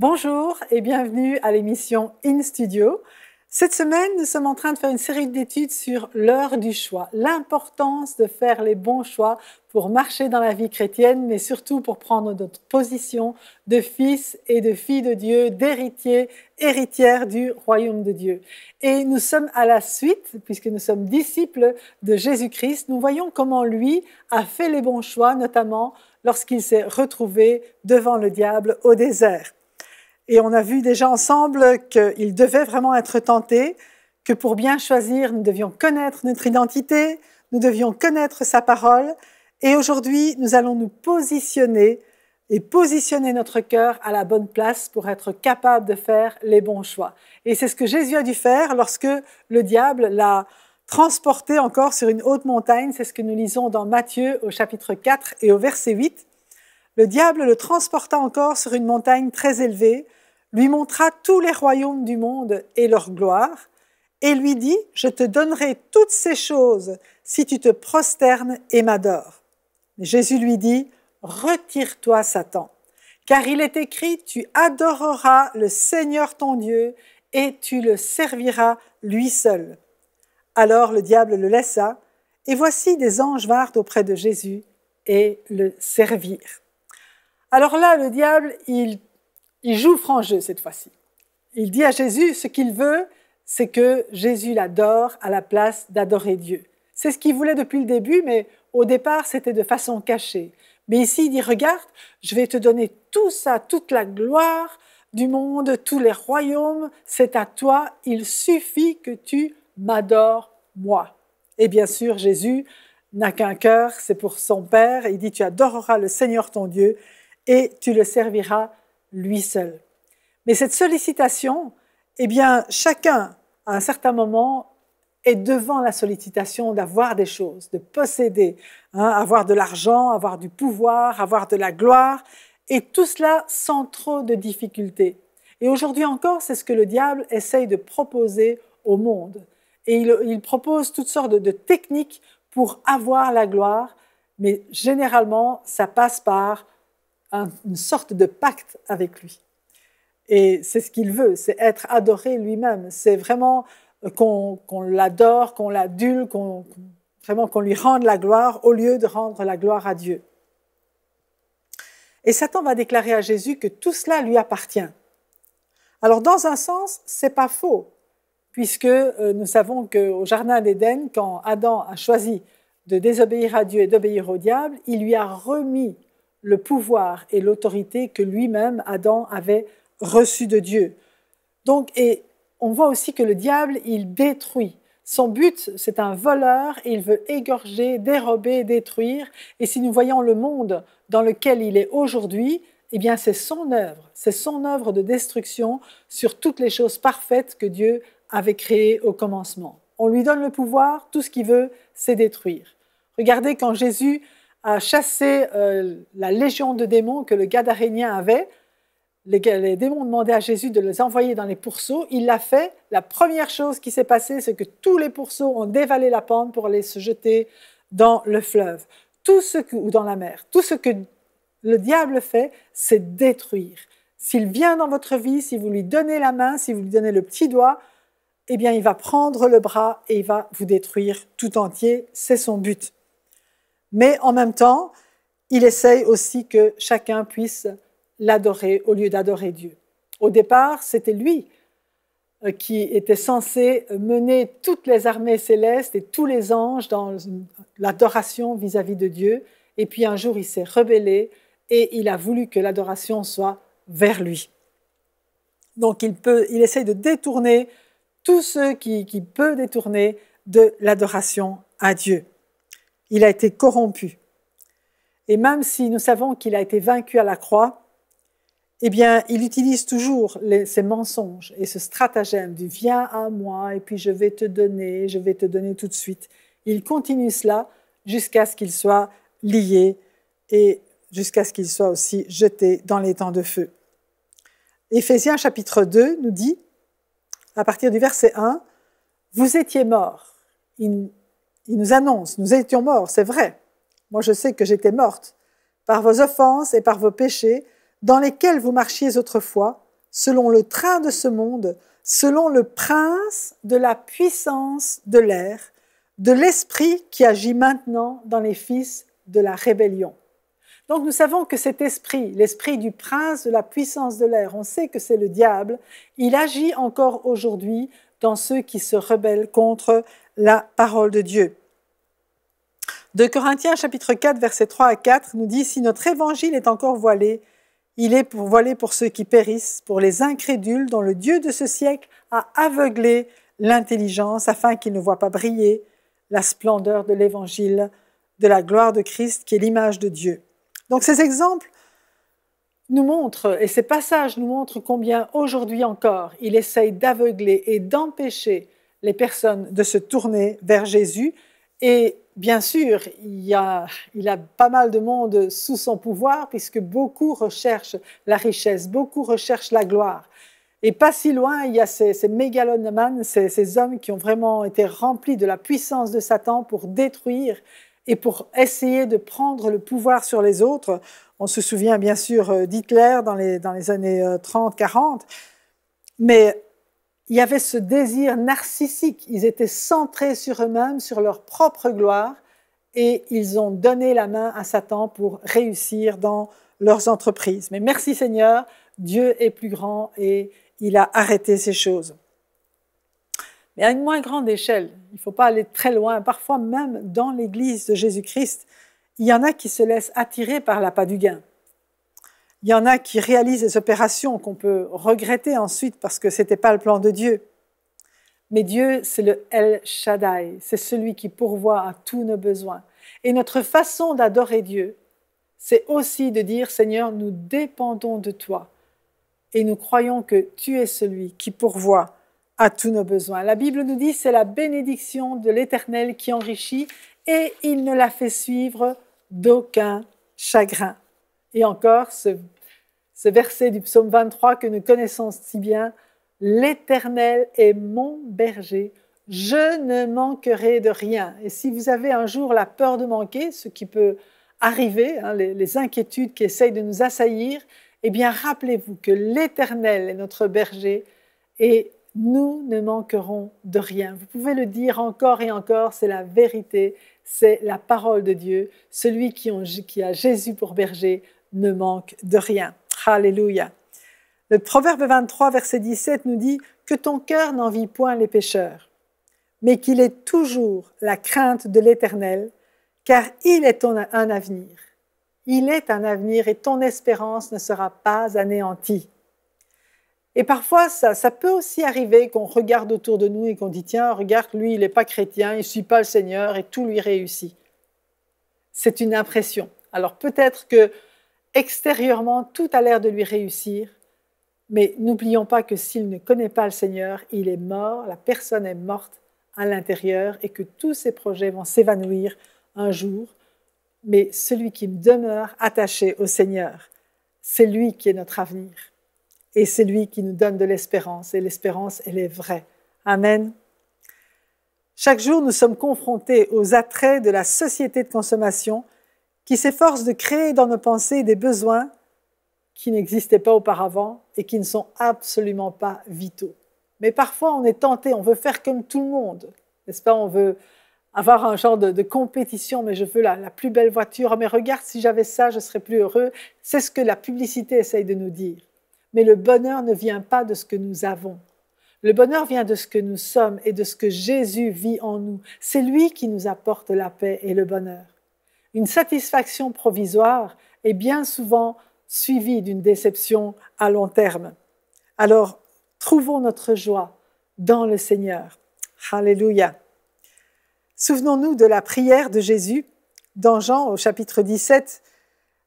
Bonjour et bienvenue à l'émission In Studio. Cette semaine, nous sommes en train de faire une série d'études sur l'heure du choix, l'importance de faire les bons choix pour marcher dans la vie chrétienne, mais surtout pour prendre notre position de fils et de filles de Dieu, d'héritiers, héritières du royaume de Dieu. Et nous sommes à la suite, puisque nous sommes disciples de Jésus-Christ, nous voyons comment lui a fait les bons choix, notamment lorsqu'il s'est retrouvé devant le diable au désert. Et on a vu déjà ensemble qu'il devait vraiment être tenté, que pour bien choisir, nous devions connaître notre identité, nous devions connaître sa parole. Et aujourd'hui, nous allons nous positionner et positionner notre cœur à la bonne place pour être capable de faire les bons choix. Et c'est ce que Jésus a dû faire lorsque le diable l'a transporté encore sur une haute montagne. C'est ce que nous lisons dans Matthieu au chapitre 4 et au verset 8. Le diable le transporta encore sur une montagne très élevée, lui montra tous les royaumes du monde et leur gloire, et lui dit « Je te donnerai toutes ces choses si tu te prosternes et m'adores. » Mais Jésus lui dit « Retire-toi, Satan, car il est écrit « Tu adoreras le Seigneur ton Dieu et tu le serviras lui seul. » Alors le diable le laissa, et voici des anges vinrent auprès de Jésus et le servirent. Alors là, le diable, il joue franc jeu cette fois-ci. Il dit à Jésus, ce qu'il veut, c'est que Jésus l'adore à la place d'adorer Dieu. C'est ce qu'il voulait depuis le début, mais au départ, c'était de façon cachée. Mais ici, il dit, regarde, je vais te donner tout ça, toute la gloire du monde, tous les royaumes, c'est à toi, il suffit que tu m'adores, moi. Et bien sûr, Jésus n'a qu'un cœur, c'est pour son Père. Il dit, tu adoreras le Seigneur ton Dieu et tu le serviras lui seul. Mais cette sollicitation, eh bien, chacun, à un certain moment, est devant la sollicitation d'avoir des choses, de posséder, avoir de l'argent, avoir du pouvoir, avoir de la gloire, et tout cela sans trop de difficultés. Et aujourd'hui encore, c'est ce que le diable essaye de proposer au monde. Et il propose toutes sortes de techniques pour avoir la gloire, mais généralement, ça passe par une sorte de pacte avec lui. Et c'est ce qu'il veut, c'est être adoré lui-même. C'est vraiment qu'on l'adore, qu'on l'adule, vraiment qu'on lui rende la gloire au lieu de rendre la gloire à Dieu. Et Satan va déclarer à Jésus que tout cela lui appartient. Alors dans un sens, c'est pas faux, puisque nous savons qu'au jardin d'Éden, quand Adam a choisi de désobéir à Dieu et d'obéir au diable, il lui a remis le pouvoir et l'autorité que lui-même, Adam, avait reçu de Dieu. Donc, et on voit aussi que le diable, il détruit. Son but, c'est un voleur, et il veut égorger, dérober, détruire. Et si nous voyons le monde dans lequel il est aujourd'hui, eh bien, c'est son œuvre de destruction sur toutes les choses parfaites que Dieu avait créées au commencement. On lui donne le pouvoir, tout ce qu'il veut, c'est détruire. Regardez quand Jésus a chassé la légion de démons que le Gadarénien avait. Les démons demandaient à Jésus de les envoyer dans les pourceaux. Il l'a fait. La première chose qui s'est passée, c'est que tous les pourceaux ont dévalé la pente pour aller se jeter dans le fleuve ou dans la mer. Tout ce que le diable fait, c'est détruire. S'il vient dans votre vie, si vous lui donnez la main, si vous lui donnez le petit doigt, eh bien, il va prendre le bras et il va vous détruire tout entier. C'est son but. Mais en même temps, il essaye aussi que chacun puisse l'adorer au lieu d'adorer Dieu. Au départ, c'était lui qui était censé mener toutes les armées célestes et tous les anges dans l'adoration vis-à-vis de Dieu. Et puis un jour, il s'est rebellé et il a voulu que l'adoration soit vers lui. Donc il essaye de détourner tous ceux qu'il peut détourner de l'adoration à Dieu. Il a été corrompu. Et même si nous savons qu'il a été vaincu à la croix, eh bien, il utilise toujours ces mensonges et ce stratagème du « viens à moi et puis je vais te donner tout de suite ». Il continue cela jusqu'à ce qu'il soit lié et jusqu'à ce qu'il soit aussi jeté dans les temps de feu. Éphésiens chapitre 2 nous dit, à partir du verset 1, « Vous étiez morts ». Il nous annonce, nous étions morts, c'est vrai. Moi, je sais que j'étais morte par vos offenses et par vos péchés dans lesquels vous marchiez autrefois, selon le train de ce monde, selon le prince de la puissance de l'air, de l'esprit qui agit maintenant dans les fils de la rébellion. Donc nous savons que cet esprit, l'esprit du prince de la puissance de l'air, on sait que c'est le diable, il agit encore aujourd'hui dans ceux qui se rebellent contre la parole de Dieu. 2 Corinthiens chapitre 4 versets 3 à 4 nous dit « Si notre évangile est encore voilé, il est voilé pour ceux qui périssent, pour les incrédules dont le Dieu de ce siècle a aveuglé l'intelligence afin qu'ils ne voient pas briller la splendeur de l'évangile de la gloire de Christ qui est l'image de Dieu. » Donc ces exemples nous montrent, et ces passages nous montrent combien aujourd'hui encore, il essaye d'aveugler et d'empêcher les personnes de se tourner vers Jésus. Et bien sûr, il a pas mal de monde sous son pouvoir puisque beaucoup recherchent la richesse, beaucoup recherchent la gloire. Et pas si loin, il y a ces mégalomanes, ces hommes qui ont vraiment été remplis de la puissance de Satan pour détruire et pour essayer de prendre le pouvoir sur les autres. On se souvient bien sûr d'Hitler dans les années 30-40, mais il y avait ce désir narcissique. Ils étaient centrés sur eux-mêmes, sur leur propre gloire, et ils ont donné la main à Satan pour réussir dans leurs entreprises. Mais merci Seigneur, Dieu est plus grand et il a arrêté ces choses. Mais à une moins grande échelle, il ne faut pas aller très loin, parfois même dans l'Église de Jésus-Christ, il y en a qui se laissent attirer par l'appât du gain. Il y en a qui réalisent des opérations qu'on peut regretter ensuite parce que ce n'était pas le plan de Dieu. Mais Dieu, c'est le El Shaddai, c'est celui qui pourvoit à tous nos besoins. Et notre façon d'adorer Dieu, c'est aussi de dire, Seigneur, nous dépendons de toi et nous croyons que tu es celui qui pourvoit à tous nos besoins. La Bible nous dit, c'est la bénédiction de l'Éternel qui enrichit et il ne la fait suivre d'aucun chagrin. Et encore, ce verset du psaume 23 que nous connaissons si bien, « L'Éternel est mon berger, je ne manquerai de rien. » Et si vous avez un jour la peur de manquer, ce qui peut arriver, les inquiétudes qui essayent de nous assaillir, eh bien rappelez-vous que l'Éternel est notre berger et nous ne manquerons de rien. Vous pouvez le dire encore et encore, c'est la vérité, c'est la parole de Dieu. Celui qui a Jésus pour berger ne manque de rien. Alléluia. Le Proverbe 23, verset 17 nous dit « Que ton cœur n'envie point les pécheurs, mais qu'il ait toujours la crainte de l'Éternel, car il est un avenir. Il est un avenir et ton espérance ne sera pas anéantie. » Et parfois, ça peut aussi arriver qu'on regarde autour de nous et qu'on dit « Tiens, regarde, lui, il n'est pas chrétien, il ne suit pas le Seigneur et tout lui réussit. » C'est une impression. Alors peut-être que extérieurement, tout a l'air de lui réussir, mais n'oublions pas que s'il ne connaît pas le Seigneur, il est mort, la personne est morte à l'intérieur et que tous ses projets vont s'évanouir un jour. Mais celui qui demeure attaché au Seigneur, c'est lui qui est notre avenir. Et c'est lui qui nous donne de l'espérance. Et l'espérance, elle est vraie. Amen. Chaque jour, nous sommes confrontés aux attraits de la société de consommation qui s'efforce de créer dans nos pensées des besoins qui n'existaient pas auparavant et qui ne sont absolument pas vitaux. Mais parfois, on est tenté, on veut faire comme tout le monde, n'est-ce pas? On veut avoir un genre de compétition, mais je veux la plus belle voiture. Oh, mais regarde, si j'avais ça, je serais plus heureux. C'est ce que la publicité essaye de nous dire. Mais le bonheur ne vient pas de ce que nous avons. Le bonheur vient de ce que nous sommes et de ce que Jésus vit en nous. C'est lui qui nous apporte la paix et le bonheur. Une satisfaction provisoire est bien souvent suivie d'une déception à long terme. Alors, trouvons notre joie dans le Seigneur. Alléluia. Souvenons-nous de la prière de Jésus dans Jean au chapitre 17,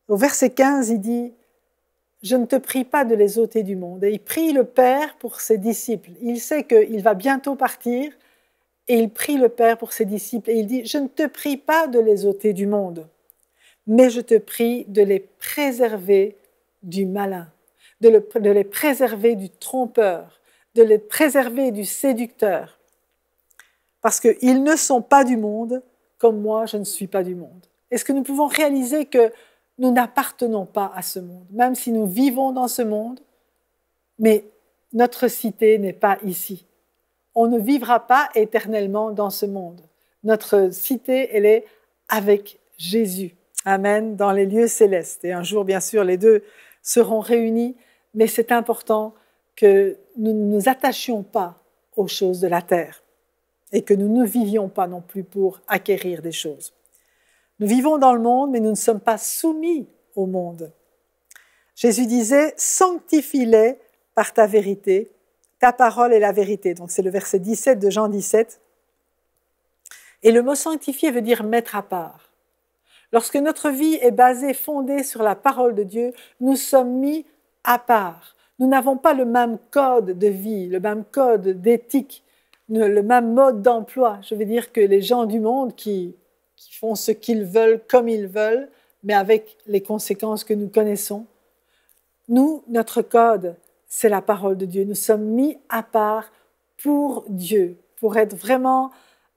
au verset 15, il dit « Je ne te prie pas de les ôter du monde ». Et il prie le Père pour ses disciples. Il sait qu'il va bientôt partir et il prie le Père pour ses disciples. Et il dit « Je ne te prie pas de les ôter du monde, mais je te prie de les préserver du malin, de les préserver du trompeur, de les préserver du séducteur. Parce qu'ils ne sont pas du monde, comme moi, je ne suis pas du monde. » Est-ce que nous pouvons réaliser que nous n'appartenons pas à ce monde? Même si nous vivons dans ce monde, Mais notre cité n'est pas ici. On ne vivra pas éternellement dans ce monde. Notre cité, elle est avec Jésus. Amen, dans les lieux célestes. Et un jour, bien sûr, les deux seront réunis, mais c'est important que nous ne nous attachions pas aux choses de la terre et que nous ne vivions pas non plus pour acquérir des choses. Nous vivons dans le monde, mais nous ne sommes pas soumis au monde. Jésus disait « Sanctifie-les par ta vérité, ta parole est la vérité ». Donc c'est le verset 17 de Jean 17. Et le mot « sanctifier » veut dire « mettre à part ». Lorsque notre vie est basée, fondée sur la parole de Dieu, nous sommes mis à part. Nous n'avons pas le même code de vie, le même code d'éthique, le même mode d'emploi. Je veux dire que les gens du monde qui font ce qu'ils veulent, comme ils veulent, mais avec les conséquences que nous connaissons. Nous, notre code, c'est la parole de Dieu. Nous sommes mis à part pour Dieu, pour être vraiment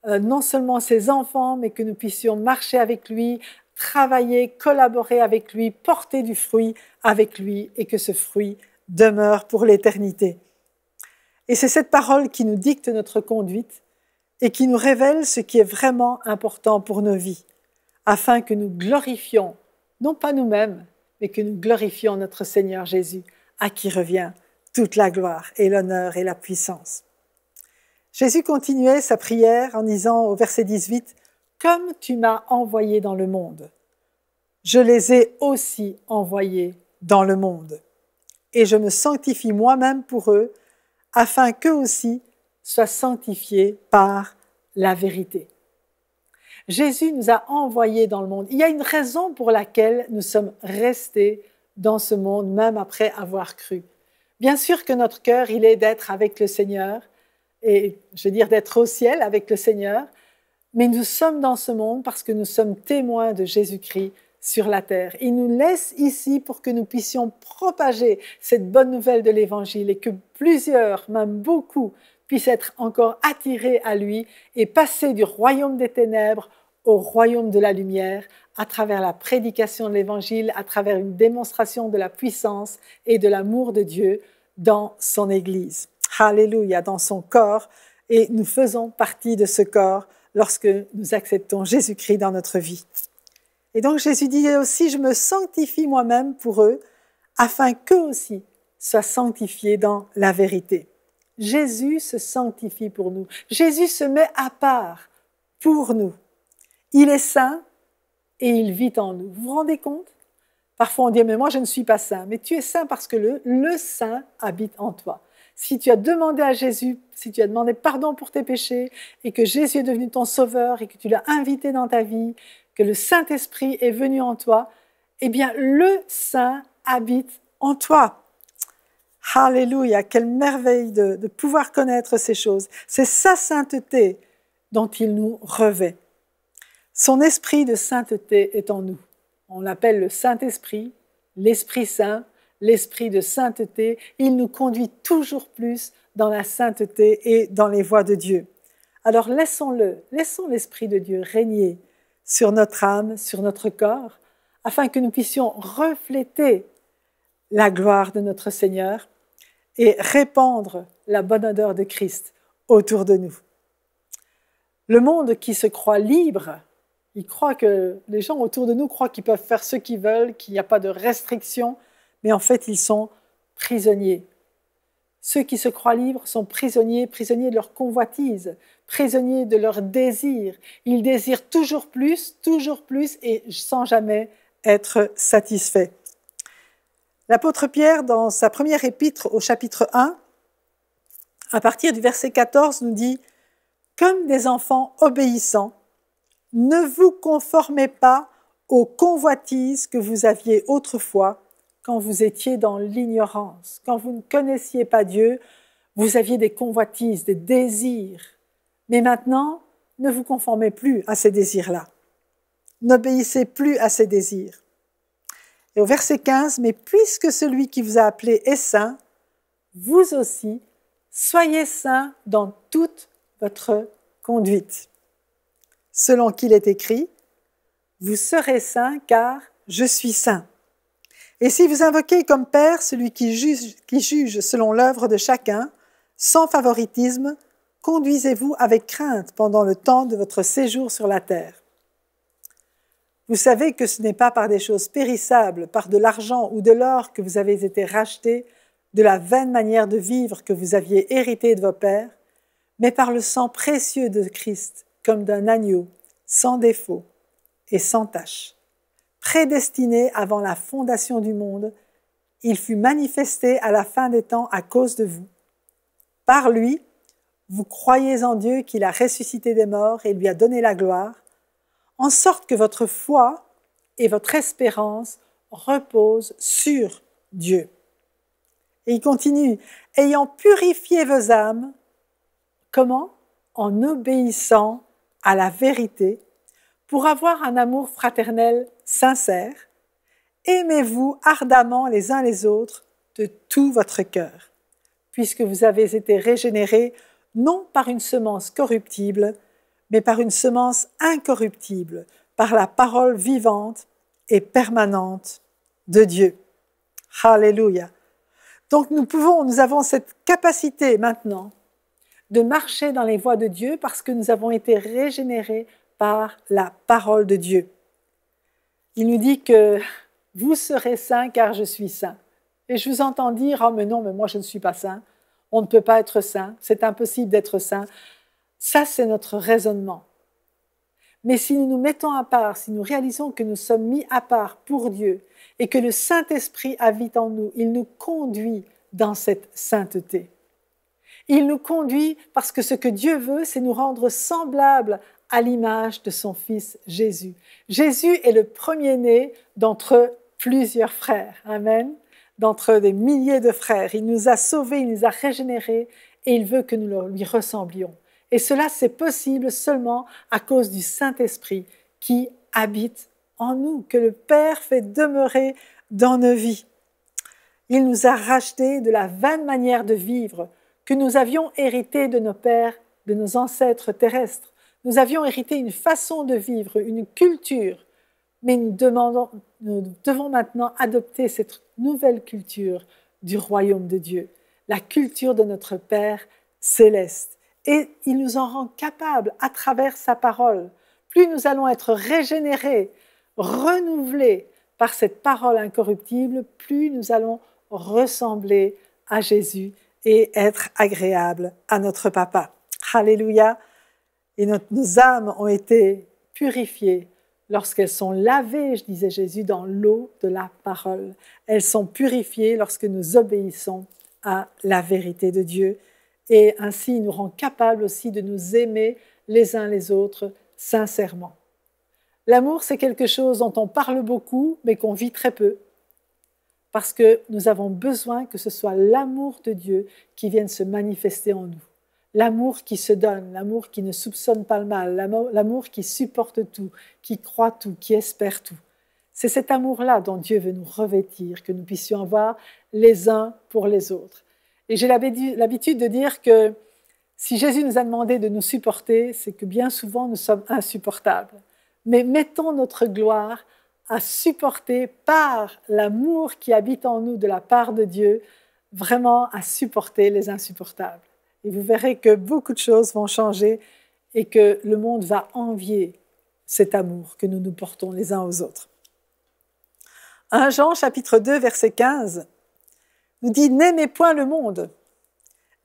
non seulement ses enfants, mais que nous puissions marcher avec lui, travailler, collaborer avec lui, porter du fruit avec lui et que ce fruit demeure pour l'éternité. Et c'est cette parole qui nous dicte notre conduite et qui nous révèle ce qui est vraiment important pour nos vies, afin que nous glorifions, non pas nous-mêmes, mais que nous glorifions notre Seigneur Jésus, à qui revient toute la gloire et l'honneur et la puissance. Jésus continuait sa prière en disant au verset 18, « Comme tu m'as envoyé dans le monde, je les ai aussi envoyés dans le monde. Et je me sanctifie moi-même pour eux, afin qu'eux aussi soient sanctifiés par la vérité. » Jésus nous a envoyés dans le monde. Il y a une raison pour laquelle nous sommes restés dans ce monde, même après avoir cru. Bien sûr que notre cœur, il est d'être avec le Seigneur, et je veux dire d'être au ciel avec le Seigneur, mais nous sommes dans ce monde parce que nous sommes témoins de Jésus-Christ sur la terre. Il nous laisse ici pour que nous puissions propager cette bonne nouvelle de l'Évangile et que plusieurs, même beaucoup, puissent être encore attirés à lui et passer du royaume des ténèbres au royaume de la lumière à travers la prédication de l'Évangile, à travers une démonstration de la puissance et de l'amour de Dieu dans son Église. Alléluia, dans son corps, et nous faisons partie de ce corps lorsque nous acceptons Jésus-Christ dans notre vie. Et donc Jésus dit aussi, je me sanctifie moi-même pour eux, afin qu'eux aussi soient sanctifiés dans la vérité. Jésus se sanctifie pour nous. Jésus se met à part pour nous. Il est saint et il vit en nous. Vous vous rendez compte? Parfois on dit, mais moi je ne suis pas saint. Mais tu es saint parce que le saint habite en toi. Si tu as demandé à Jésus, si tu as demandé pardon pour tes péchés et que Jésus est devenu ton sauveur et que tu l'as invité dans ta vie, que le Saint-Esprit est venu en toi, eh bien le Saint habite en toi. Alléluia, quelle merveille de pouvoir connaître ces choses. C'est sa sainteté dont il nous revêt. Son esprit de sainteté est en nous. On l'appelle le Saint-Esprit, l'Esprit Saint, l'Esprit de sainteté. Il nous conduit toujours plus dans la sainteté et dans les voies de Dieu. Alors laissons l'Esprit de Dieu régner sur notre âme, sur notre corps, afin que nous puissions refléter la gloire de notre Seigneur et répandre la bonne odeur de Christ autour de nous. Le monde qui se croit libre, il croit que les gens autour de nous croient qu'ils peuvent faire ce qu'ils veulent, qu'il n'y a pas de restrictions, mais en fait ils sont prisonniers. Ceux qui se croient libres sont prisonniers de leur convoitise, prisonniers de leur désir. Ils désirent toujours plus et sans jamais être satisfaits. L'apôtre Pierre, dans sa première épître au chapitre 1, à partir du verset 14, nous dit « Comme des enfants obéissants, ne vous conformez pas aux convoitises que vous aviez autrefois quand vous étiez dans l'ignorance. Quand vous ne connaissiez pas Dieu, vous aviez des convoitises, des désirs. Mais maintenant, ne vous conformez plus à ces désirs-là. N'obéissez plus à ces désirs. » Et au verset 15, « Mais puisque celui qui vous a appelé est saint, vous aussi, soyez saints dans toute votre conduite. Selon qu'il est écrit, vous serez saints car je suis saint. » Et si vous invoquez comme Père celui qui juge selon l'œuvre de chacun, sans favoritisme, conduisez-vous avec crainte pendant le temps de votre séjour sur la terre. Vous savez que ce n'est pas par des choses périssables, par de l'argent ou de l'or que vous avez été rachetés de la vaine manière de vivre que vous aviez héritée de vos pères, mais par le sang précieux de Christ, comme d'un agneau, sans défaut et sans tache. Prédestiné avant la fondation du monde, il fut manifesté à la fin des temps à cause de vous. Par lui, vous croyez en Dieu qu'il a ressuscité des morts et lui a donné la gloire, en sorte que votre foi et votre espérance reposent sur Dieu. Et il continue, ayant purifié vos âmes, comment? En obéissant à la vérité, pour avoir un amour fraternel sincère, aimez-vous ardemment les uns les autres de tout votre cœur, puisque vous avez été régénérés non par une semence corruptible, mais par une semence incorruptible, par la parole vivante et permanente de Dieu. Alléluia. Donc nous avons cette capacité maintenant de marcher dans les voies de Dieu parce que nous avons été régénérés par la parole de Dieu. Il nous dit que vous serez saints car je suis saint. Et je vous entends dire, oh mais non, mais moi je ne suis pas saint. On ne peut pas être saint, c'est impossible d'être saint. Ça, c'est notre raisonnement. Mais si nous nous mettons à part, si nous réalisons que nous sommes mis à part pour Dieu et que le Saint-Esprit habite en nous, il nous conduit dans cette sainteté. Il nous conduit parce que ce que Dieu veut, c'est nous rendre semblables à l'image de son Fils Jésus. Jésus est le premier-né d'entre plusieurs frères. Amen. D'entre des milliers de frères. Il nous a sauvés, il nous a régénérés et il veut que nous lui ressemblions. Et cela, c'est possible seulement à cause du Saint-Esprit qui habite en nous, que le Père fait demeurer dans nos vies. Il nous a rachetés de la vaine manière de vivre que nous avions hérité de nos pères, de nos ancêtres terrestres. Nous avions hérité une façon de vivre, une culture, mais nous devons maintenant adopter cette nouvelle culture du royaume de Dieu, la culture de notre Père céleste. Et il nous en rend capables à travers sa parole. Plus nous allons être régénérés, renouvelés par cette parole incorruptible, plus nous allons ressembler à Jésus et être agréables à notre Papa. Alléluia. Et nos âmes ont été purifiées lorsqu'elles sont lavées, je disais Jésus, dans l'eau de la parole. Elles sont purifiées lorsque nous obéissons à la vérité de Dieu. Et ainsi, il nous rend capables aussi de nous aimer les uns les autres sincèrement. L'amour, c'est quelque chose dont on parle beaucoup, mais qu'on vit très peu. Parce que nous avons besoin que ce soit l'amour de Dieu qui vienne se manifester en nous. L'amour qui se donne, l'amour qui ne soupçonne pas le mal, l'amour qui supporte tout, qui croit tout, qui espère tout. C'est cet amour-là dont Dieu veut nous revêtir, que nous puissions avoir les uns pour les autres. Et j'ai l'habitude de dire que si Jésus nous a demandé de nous supporter, c'est que bien souvent nous sommes insupportables. Mais mettons notre gloire à supporter par l'amour qui habite en nous de la part de Dieu, vraiment à supporter les insupportables. Et vous verrez que beaucoup de choses vont changer et que le monde va envier cet amour que nous nous portons les uns aux autres. 1 Jean chapitre 2 verset 15 nous dit « N'aimez point le monde,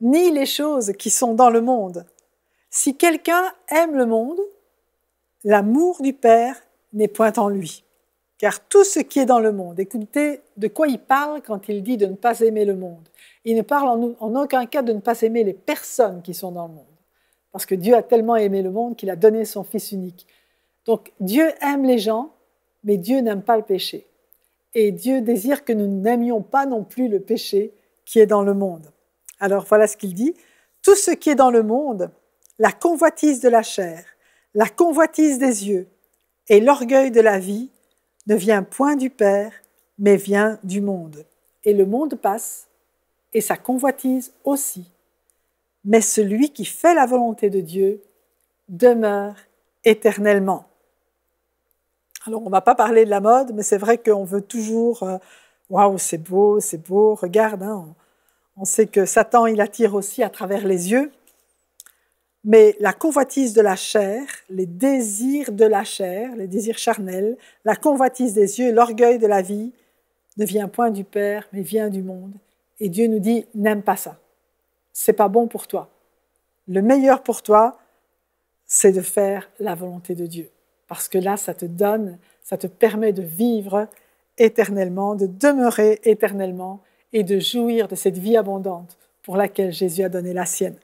ni les choses qui sont dans le monde. Si quelqu'un aime le monde, l'amour du Père n'est point en lui. Car tout ce qui est dans le monde, écoutez de quoi il parle quand il dit de ne pas aimer le monde. Il ne parle en aucun cas de ne pas aimer les personnes qui sont dans le monde. Parce que Dieu a tellement aimé le monde qu'il a donné son Fils unique. Donc Dieu aime les gens, mais Dieu n'aime pas le péché. Et Dieu désire que nous n'aimions pas non plus le péché qui est dans le monde. Alors voilà ce qu'il dit. Tout ce qui est dans le monde, la convoitise de la chair, la convoitise des yeux et l'orgueil de la vie ne vient point du Père, mais vient du monde. Et le monde passe, et sa convoitise aussi. Mais celui qui fait la volonté de Dieu demeure éternellement. Alors, on ne va pas parler de la mode, mais c'est vrai qu'on veut toujours Waouh, c'est beau, regarde, hein, on sait que Satan, il attire aussi à travers les yeux, mais la convoitise de la chair, les désirs de la chair, les désirs charnels, la convoitise des yeux, l'orgueil de la vie, ne vient point du Père, mais vient du monde. Et Dieu nous dit, n'aime pas ça. C'est pas bon pour toi. Le meilleur pour toi, c'est de faire la volonté de Dieu. Parce que là, ça te permet de vivre éternellement, de demeurer éternellement et de jouir de cette vie abondante pour laquelle Jésus a donné la sienne.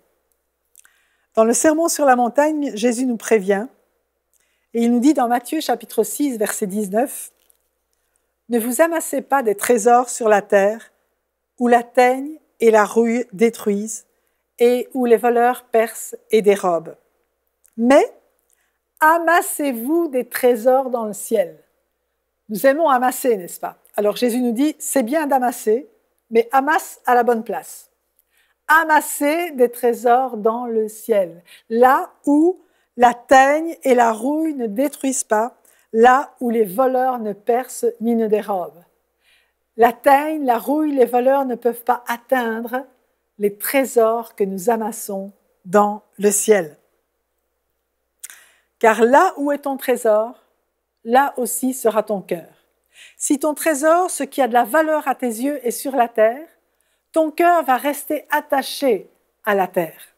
Dans le Sermon sur la montagne, Jésus nous prévient et il nous dit dans Matthieu chapitre 6, verset 19, « Ne vous amassez pas des trésors sur la terre où la teigne et la rouille détruisent et où les voleurs percent et dérobent. Mais amassez-vous des trésors dans le ciel. » Nous aimons amasser, n'est-ce pas? Alors Jésus nous dit, c'est bien d'amasser, mais amasse à la bonne place. Amassez des trésors dans le ciel, là où la teigne et la rouille ne détruisent pas, là où les voleurs ne percent ni ne dérobent. La teigne, la rouille, les voleurs ne peuvent pas atteindre les trésors que nous amassons dans le ciel. Car là où est ton trésor, là aussi sera ton cœur. Si ton trésor, ce qui a de la valeur à tes yeux, est sur la terre, ton cœur va rester attaché à la terre.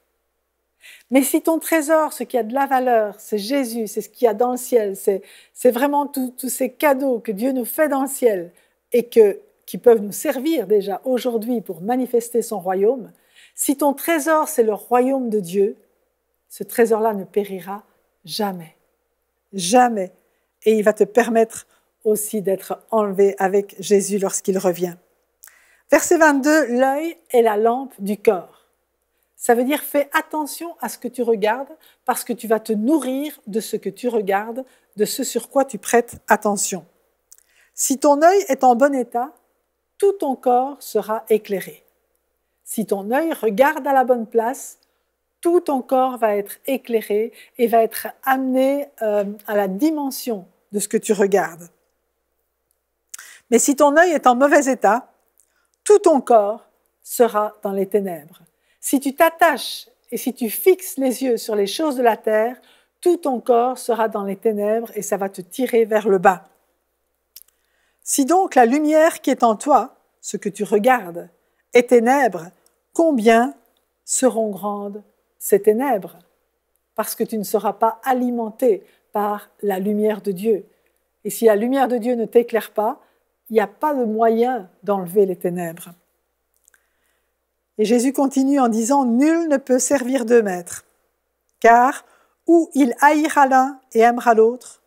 Mais si ton trésor, ce qui a de la valeur, c'est Jésus, c'est ce qu'il y a dans le ciel, c'est vraiment tous ces cadeaux que Dieu nous fait dans le ciel et qui peuvent nous servir déjà aujourd'hui pour manifester son royaume, si ton trésor, c'est le royaume de Dieu, ce trésor-là ne périra jamais. Jamais. Et il va te permettre aussi d'être enlevé avec Jésus lorsqu'il revient. Verset 22, l'œil est la lampe du corps. Ça veut dire fais attention à ce que tu regardes parce que tu vas te nourrir de ce que tu regardes, de ce sur quoi tu prêtes attention. Si ton œil est en bon état, tout ton corps sera éclairé. Si ton œil regarde à la bonne place, tout ton corps va être éclairé et va être amené à la dimension de ce que tu regardes. Mais si ton œil est en mauvais état, tout ton corps sera dans les ténèbres. Si tu t'attaches et si tu fixes les yeux sur les choses de la terre, tout ton corps sera dans les ténèbres et ça va te tirer vers le bas. Si donc la lumière qui est en toi, ce que tu regardes, est ténèbres, combien seront grandes ces ténèbres? Parce que tu ne seras pas alimenté par la lumière de Dieu. Et si la lumière de Dieu ne t'éclaire pas, il n'y a pas de moyen d'enlever les ténèbres. Et Jésus continue en disant « Nul ne peut servir deux maîtres, car ou il haïra l'un et aimera l'autre,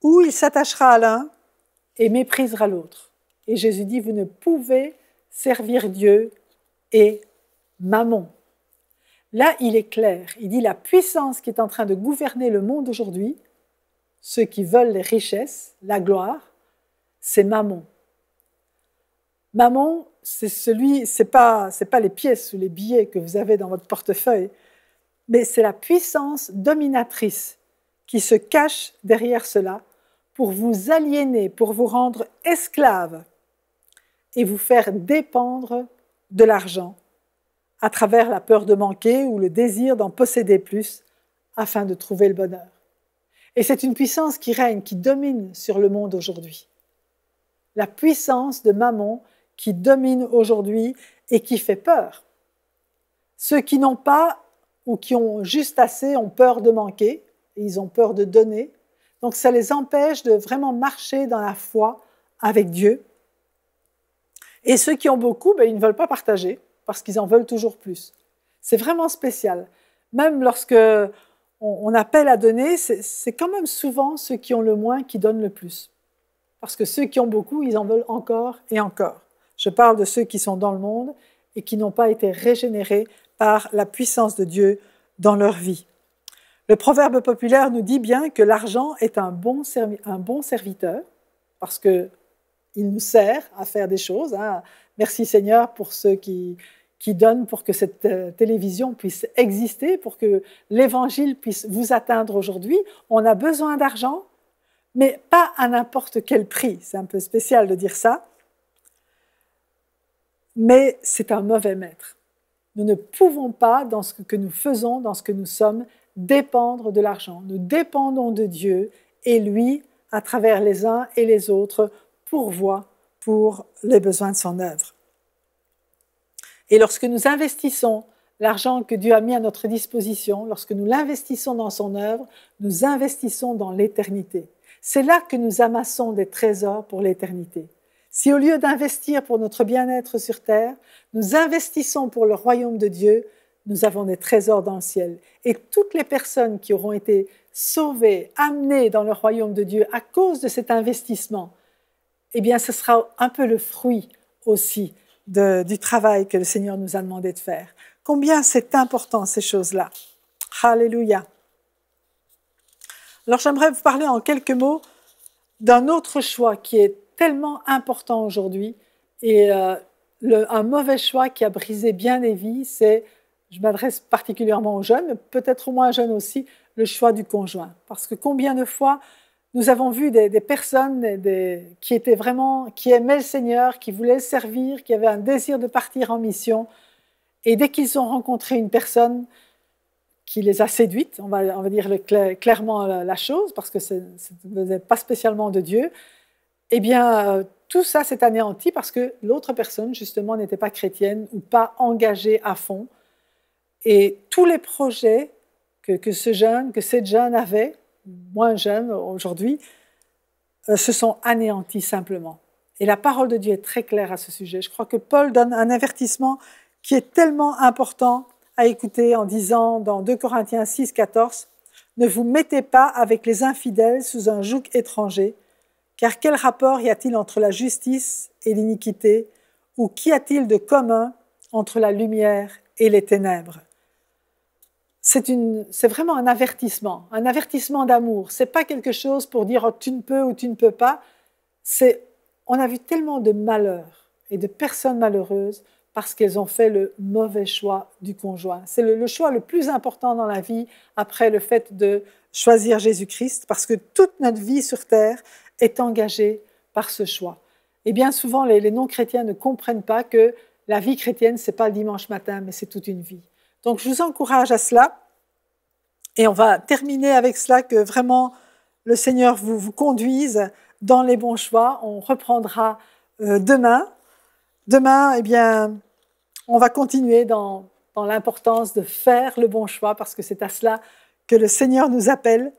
ou il s'attachera à l'un et méprisera l'autre. » Et Jésus dit « Vous ne pouvez servir Dieu et Mammon. » Là, il est clair. Il dit « La puissance qui est en train de gouverner le monde aujourd'hui, ceux qui veulent les richesses, la gloire, c'est Mammon. » Mammon, c'est pas les pièces ou les billets que vous avez dans votre portefeuille, mais c'est la puissance dominatrice qui se cache derrière cela pour vous aliéner, pour vous rendre esclaves et vous faire dépendre de l'argent à travers la peur de manquer ou le désir d'en posséder plus afin de trouver le bonheur. Et c'est une puissance qui règne, qui domine sur le monde aujourd'hui. La puissance de Mammon qui domine aujourd'hui et qui fait peur. Ceux qui n'ont pas ou qui ont juste assez ont peur de manquer et ils ont peur de donner. Donc ça les empêche de vraiment marcher dans la foi avec Dieu. Et ceux qui ont beaucoup, ils ne veulent pas partager parce qu'ils en veulent toujours plus. C'est vraiment spécial. Même lorsque on appelle à donner, c'est quand même souvent ceux qui ont le moins qui donnent le plus. Parce que ceux qui ont beaucoup, ils en veulent encore et encore. Je parle de ceux qui sont dans le monde et qui n'ont pas été régénérés par la puissance de Dieu dans leur vie. Le proverbe populaire nous dit bien que l'argent est un bon serviteur parce qu'il nous sert à faire des choses. Merci Seigneur pour ceux qui donnent pour que cette télévision puisse exister, pour que l'évangile puisse vous atteindre aujourd'hui. On a besoin d'argent, mais pas à n'importe quel prix. C'est un peu spécial de dire ça. mais c'est un mauvais maître. Nous ne pouvons pas, dans ce que nous faisons, dans ce que nous sommes, dépendre de l'argent. Nous dépendons de Dieu et lui, à travers les uns et les autres, pourvoit pour les besoins de son œuvre. Et lorsque nous investissons l'argent que Dieu a mis à notre disposition, lorsque nous l'investissons dans son œuvre, nous investissons dans l'éternité. C'est là que nous amassons des trésors pour l'éternité. Si au lieu d'investir pour notre bien-être sur terre, nous investissons pour le royaume de Dieu, nous avons des trésors dans le ciel. Et toutes les personnes qui auront été sauvées, amenées dans le royaume de Dieu à cause de cet investissement, eh bien, ce sera un peu le fruit aussi du travail que le Seigneur nous a demandé de faire. Combien c'est important, ces choses-là. Alléluia. Alors, j'aimerais vous parler en quelques mots d'un autre choix qui est tellement important aujourd'hui et un mauvais choix qui a brisé bien des vies, c'est, je m'adresse particulièrement aux jeunes, mais peut-être aux moins jeunes aussi, le choix du conjoint. Parce que combien de fois nous avons vu des personnes qui étaient vraiment, qui aimaient le Seigneur, qui voulaient le servir, qui avaient un désir de partir en mission, et dès qu'ils ont rencontré une personne qui les a séduites, on va dire clairement la chose, parce que ce n'est pas spécialement de Dieu, eh bien, tout ça s'est anéanti parce que l'autre personne, justement, n'était pas chrétienne ou pas engagée à fond. Et tous les projets que cette jeune avait, moins jeune aujourd'hui, se sont anéantis simplement. Et la parole de Dieu est très claire à ce sujet. Je crois que Paul donne un avertissement qui est tellement important à écouter en disant dans 2 Corinthiens 6, 14, « Ne vous mettez pas avec les infidèles sous un joug étranger, car quel rapport y a-t-il entre la justice et l'iniquité, ou qu'y a-t-il de commun entre la lumière et les ténèbres ?» C'est vraiment un avertissement d'amour. Ce n'est pas quelque chose pour dire oh, « tu ne peux ou tu ne peux pas ». On a vu tellement de malheurs et de personnes malheureuses parce qu'elles ont fait le mauvais choix du conjoint. C'est le choix le plus important dans la vie après le fait de choisir Jésus-Christ, parce que toute notre vie sur terre est engagée par ce choix. Et bien souvent, les non-chrétiens ne comprennent pas que la vie chrétienne, ce n'est pas le dimanche matin, mais c'est toute une vie. Donc, je vous encourage à cela. Et on va terminer avec cela, que vraiment le Seigneur vous conduise dans les bons choix. On reprendra demain. Demain, eh bien, on va continuer dans l'importance de faire le bon choix, parce que c'est à cela que le Seigneur nous appelle.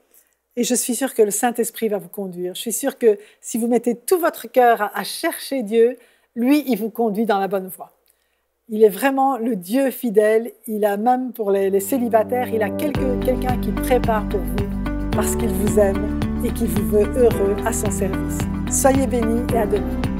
Et je suis sûre que le Saint-Esprit va vous conduire. Je suis sûre que si vous mettez tout votre cœur à chercher Dieu, lui, il vous conduit dans la bonne voie. Il est vraiment le Dieu fidèle. Il a même pour les célibataires, il a quelqu'un qui prépare pour vous parce qu'il vous aime et qu'il vous veut heureux à son service. Soyez bénis et à demain.